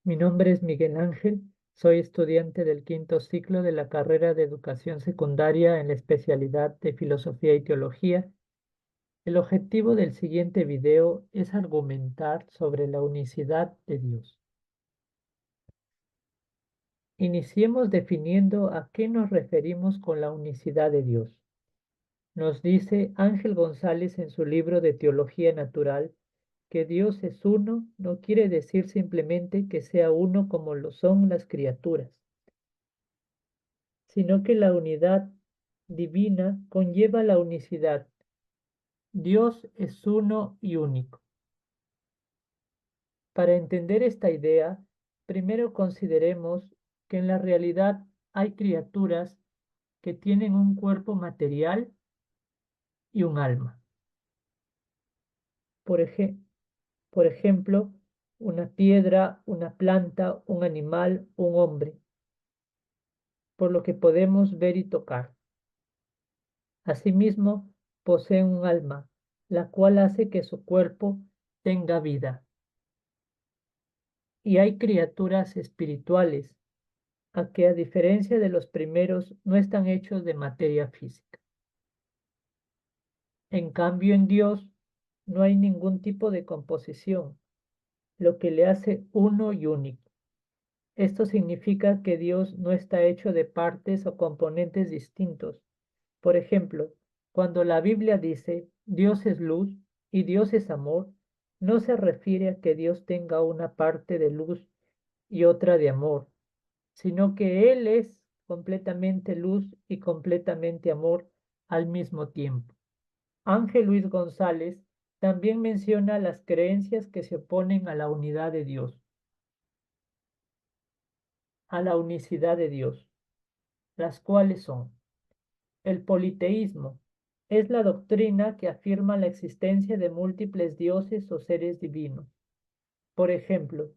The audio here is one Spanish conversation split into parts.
Mi nombre es Miguel Ángel, soy estudiante del quinto ciclo de la carrera de Educación Secundaria en la especialidad de Filosofía y Teología. El objetivo del siguiente video es argumentar sobre la unicidad de Dios. Iniciemos definiendo a qué nos referimos con la unicidad de Dios. Nos dice Ángel González en su libro de Teología Natural que Dios es uno no quiere decir simplemente que sea uno como lo son las criaturas, sino que la unidad divina conlleva la unicidad. Dios es uno y único. Para entender esta idea, primero consideremos que en la realidad hay criaturas que tienen un cuerpo material y un alma. Por, por ejemplo, una piedra, una planta, un animal, un hombre, por lo que podemos ver y tocar. Asimismo, poseen un alma, la cual hace que su cuerpo tenga vida. Y hay criaturas espirituales, a que a diferencia de los primeros no están hechos de materia física. En cambio, en Dios no hay ningún tipo de composición, lo que le hace uno y único. Esto significa que Dios no está hecho de partes o componentes distintos. Por ejemplo, cuando la Biblia dice Dios es luz y Dios es amor, no se refiere a que Dios tenga una parte de luz y otra de amor, sino que Él es completamente luz y completamente amor al mismo tiempo. Ángel Luis González también menciona las creencias que se oponen a la unidad de Dios, a la unicidad de Dios, las cuales son: el politeísmo es la doctrina que afirma la existencia de múltiples dioses o seres divinos. Por ejemplo,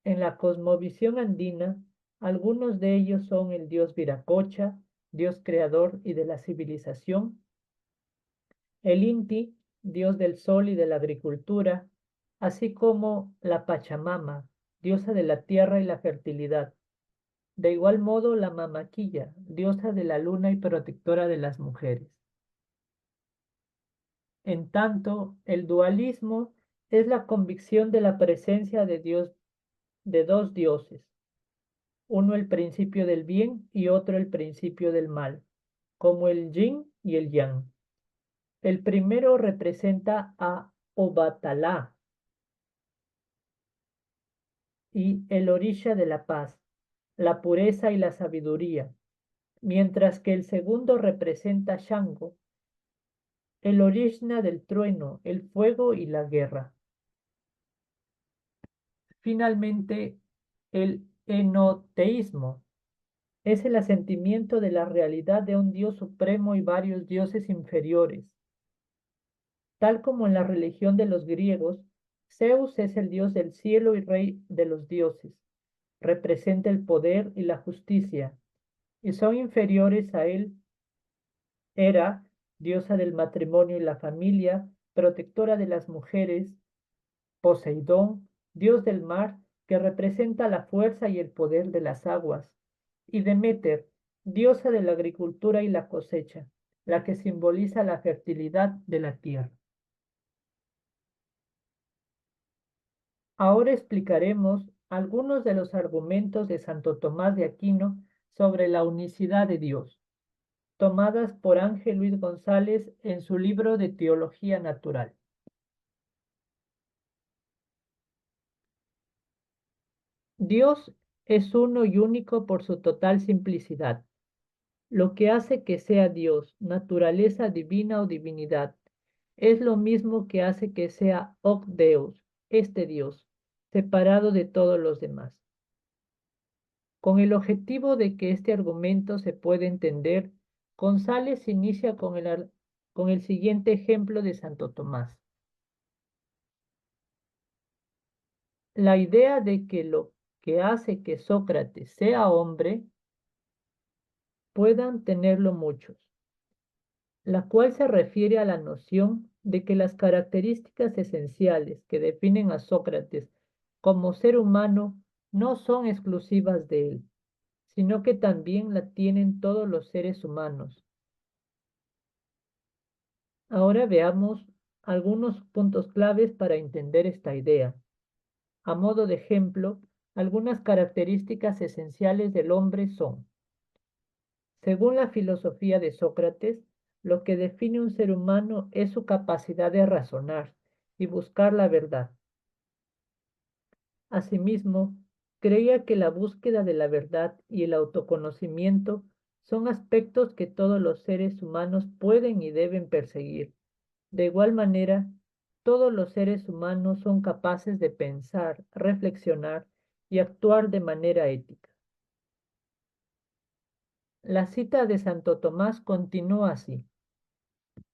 en la cosmovisión andina, algunos de ellos son el dios Viracocha, dios creador y de la civilización; el Inti, dios del sol y de la agricultura, así como la Pachamama, diosa de la tierra y la fertilidad. De igual modo, la Mamaquilla, diosa de la luna y protectora de las mujeres. En tanto, el dualismo es la convicción de la presencia de Dios, de dos dioses, uno el principio del bien y otro el principio del mal, como el yin y el yang. El primero representa a Obatalá y el orisha de la paz, la pureza y la sabiduría, mientras que el segundo representa a Shango, el orishna del trueno, el fuego y la guerra. Finalmente, el enoteísmo es el asentimiento de la realidad de un Dios supremo y varios dioses inferiores. Tal como en la religión de los griegos, Zeus es el dios del cielo y rey de los dioses. Representa el poder y la justicia, y son inferiores a él Hera, diosa del matrimonio y la familia, protectora de las mujeres; Poseidón, dios del mar, que representa la fuerza y el poder de las aguas; y Deméter, diosa de la agricultura y la cosecha, la que simboliza la fertilidad de la tierra. Ahora explicaremos algunos de los argumentos de Santo Tomás de Aquino sobre la unicidad de Dios, tomadas por Ángel Luis González en su libro de Teología Natural. Dios es uno y único por su total simplicidad, lo que hace que sea Dios, naturaleza divina o divinidad. Es lo mismo que hace que sea hoc Deus, este Dios, separado de todos los demás. Con el objetivo de que este argumento se pueda entender, González inicia con el siguiente ejemplo de Santo Tomás. La idea de que lo que hace que Sócrates sea hombre puedan tenerlo muchos, la cual se refiere a la noción de que las características esenciales que definen a Sócrates como ser humano no son exclusivas de él, sino que también la tienen todos los seres humanos. Ahora veamos algunos puntos claves para entender esta idea. A modo de ejemplo, algunas características esenciales del hombre son: según la filosofía de Sócrates, lo que define un ser humano es su capacidad de razonar y buscar la verdad. Asimismo, creía que la búsqueda de la verdad y el autoconocimiento son aspectos que todos los seres humanos pueden y deben perseguir. De igual manera, todos los seres humanos son capaces de pensar, reflexionar y actuar de manera ética. La cita de Santo Tomás continúa así: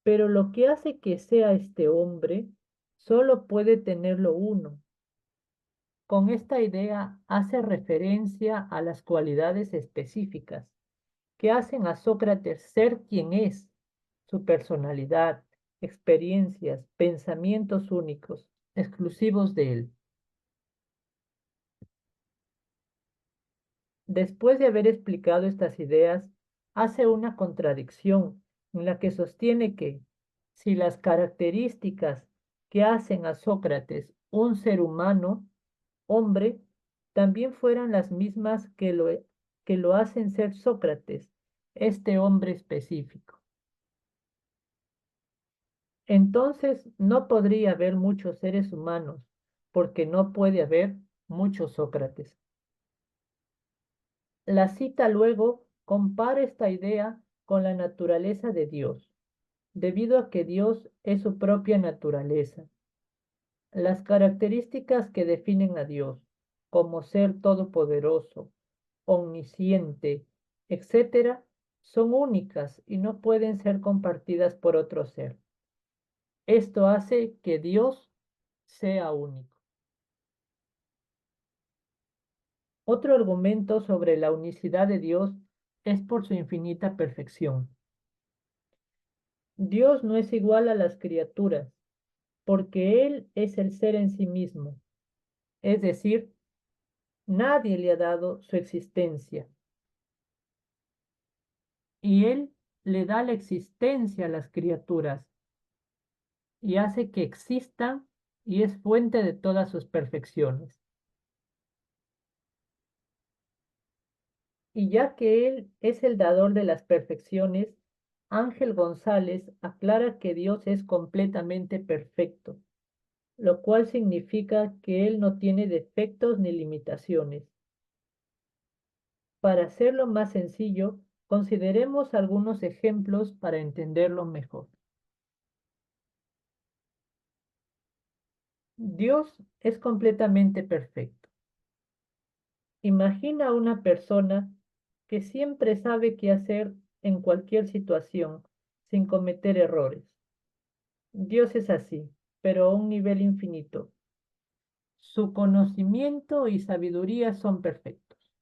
pero lo que hace que sea este hombre, solo puede tenerlo uno. Con esta idea hace referencia a las cualidades específicas que hacen a Sócrates ser quien es, su personalidad, experiencias, pensamientos únicos, exclusivos de él. Después de haber explicado estas ideas, hace una contradicción en la que sostiene que si las características que hacen a Sócrates un ser humano, hombre, también fueran las mismas que lo hacen ser Sócrates, este hombre específico, entonces no podría haber muchos seres humanos, porque no puede haber muchos Sócrates. La cita luego compara esta idea con la naturaleza de Dios, debido a que Dios es su propia naturaleza. Las características que definen a Dios como ser todopoderoso, omnisciente, etcétera, son únicas y no pueden ser compartidas por otro ser. Esto hace que Dios sea único. Otro argumento sobre la unicidad de Dios es por su infinita perfección. Dios no es igual a las criaturas, porque Él es el ser en sí mismo, es decir, nadie le ha dado su existencia, y Él le da la existencia a las criaturas y hace que existan y es fuente de todas sus perfecciones. Y ya que Él es el dador de las perfecciones, Ángel González aclara que Dios es completamente perfecto, lo cual significa que Él no tiene defectos ni limitaciones. Para hacerlo más sencillo, consideremos algunos ejemplos para entenderlo mejor. Dios es completamente perfecto. Imagina a una persona que siempre sabe qué hacer en cualquier situación sin cometer errores. Dios es así, pero a un nivel infinito. Su conocimiento y sabiduría son perfectos.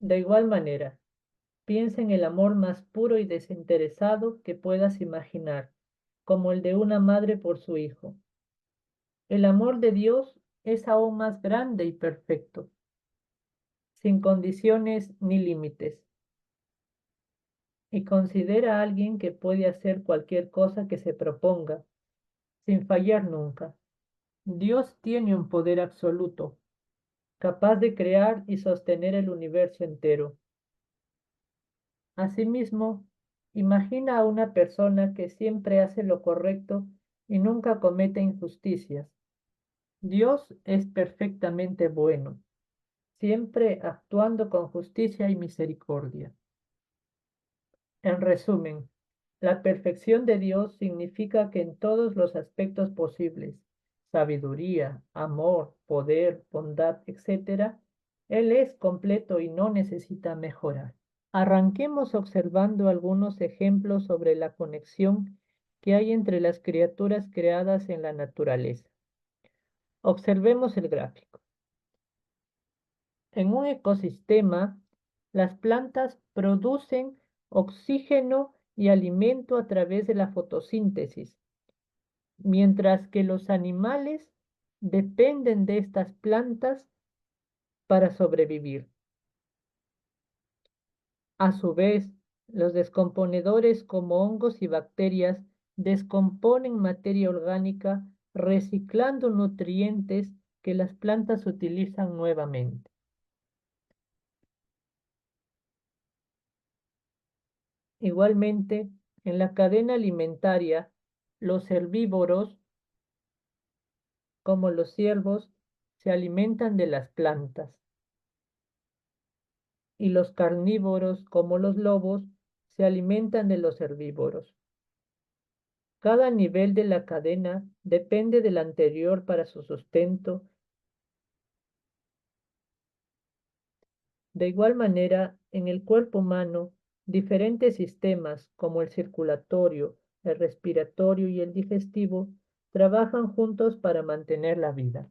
De igual manera, piensa en el amor más puro y desinteresado que puedas imaginar, como el de una madre por su hijo. El amor de Dios es aún más grande y perfecto, sin condiciones ni límites, y considera a alguien que puede hacer cualquier cosa que se proponga, sin fallar nunca. Dios tiene un poder absoluto, capaz de crear y sostener el universo entero. Asimismo, imagina a una persona que siempre hace lo correcto y nunca comete injusticias. Dios es perfectamente bueno, siempre actuando con justicia y misericordia. En resumen, la perfección de Dios significa que en todos los aspectos posibles, sabiduría, amor, poder, bondad, etc., Él es completo y no necesita mejorar. Arranquemos observando algunos ejemplos sobre la conexión que hay entre las criaturas creadas en la naturaleza. Observemos el gráfico. En un ecosistema, las plantas producen oxígeno y alimento a través de la fotosíntesis, mientras que los animales dependen de estas plantas para sobrevivir. A su vez, los descomponedores como hongos y bacterias descomponen materia orgánica reciclando nutrientes que las plantas utilizan nuevamente. Igualmente, en la cadena alimentaria, los herbívoros, como los ciervos, se alimentan de las plantas y los carnívoros, como los lobos, se alimentan de los herbívoros. Cada nivel de la cadena depende del anterior para su sustento. De igual manera, en el cuerpo humano, diferentes sistemas como el circulatorio, el respiratorio y el digestivo trabajan juntos para mantener la vida.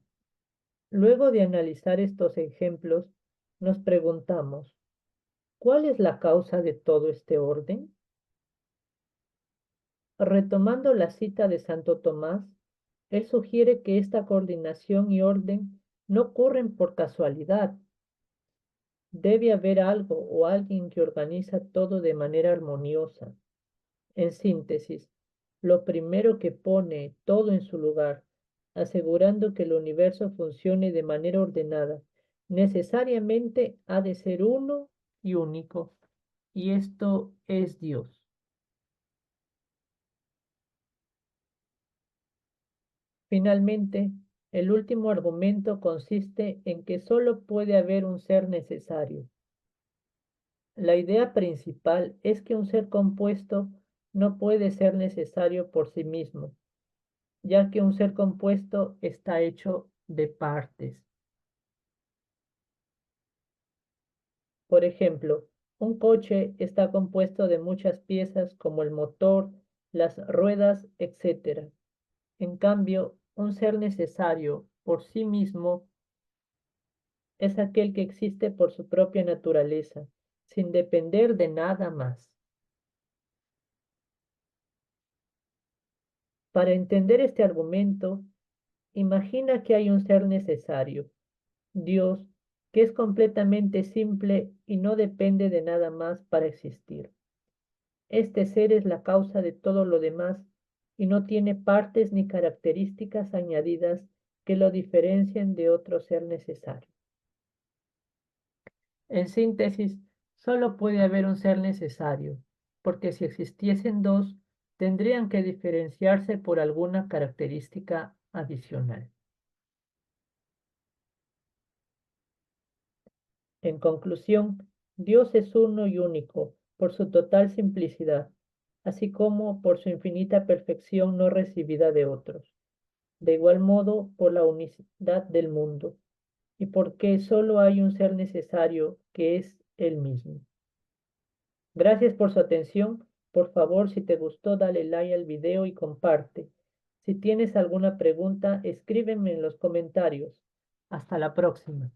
Luego de analizar estos ejemplos, nos preguntamos, ¿cuál es la causa de todo este orden? Retomando la cita de Santo Tomás, él sugiere que esta coordinación y orden no ocurren por casualidad. Debe haber algo o alguien que organiza todo de manera armoniosa. En síntesis, lo primero que pone todo en su lugar, asegurando que el universo funcione de manera ordenada, necesariamente ha de ser uno y único. Y esto es Dios. Finalmente, el último argumento consiste en que solo puede haber un ser necesario. La idea principal es que un ser compuesto no puede ser necesario por sí mismo, ya que un ser compuesto está hecho de partes. Por ejemplo, un coche está compuesto de muchas piezas como el motor, las ruedas, etc. En cambio, un ser necesario por sí mismo es aquel que existe por su propia naturaleza, sin depender de nada más. Para entender este argumento, imagina que hay un ser necesario, Dios, que es completamente simple y no depende de nada más para existir. Este ser es la causa de todo lo demás y no tiene partes ni características añadidas que lo diferencien de otro ser necesario. En síntesis, solo puede haber un ser necesario, porque si existiesen dos, tendrían que diferenciarse por alguna característica adicional. En conclusión, Dios es uno y único por su total simplicidad, así como por su infinita perfección no recibida de otros. De igual modo, por la unicidad del mundo, y porque solo hay un ser necesario que es Él mismo. Gracias por su atención. Por favor, si te gustó, dale like al video y comparte. Si tienes alguna pregunta, escríbeme en los comentarios. Hasta la próxima.